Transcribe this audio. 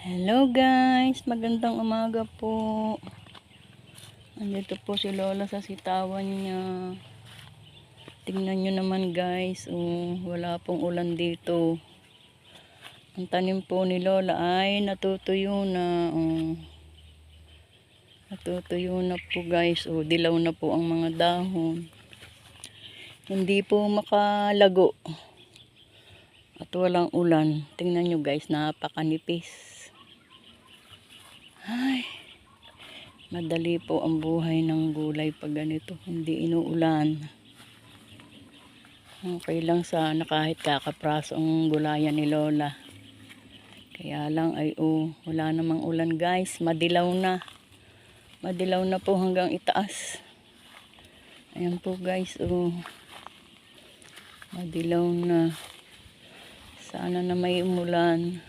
Hello guys, magandang umaga po. Andito po si Lola sa sitawan niya. Tingnan nyo naman guys, wala pong ulan dito. Ang tanim po ni Lola ay natutuyo na. Natutuyo na po guys, dilaw na po ang mga dahon. Hindi po makalago. At walang ulan. Tingnan nyo guys, napakanipis. Ay, madali po ang buhay ng gulay pag ganito, hindi inuulan. Okay lang sana kahit kakapraso ang gulayan ni Lola. Kaya lang ay wala namang ulan guys, madilaw na. Madilaw na po hanggang itaas. Ayan po guys, madilaw na. Sana na may umulan.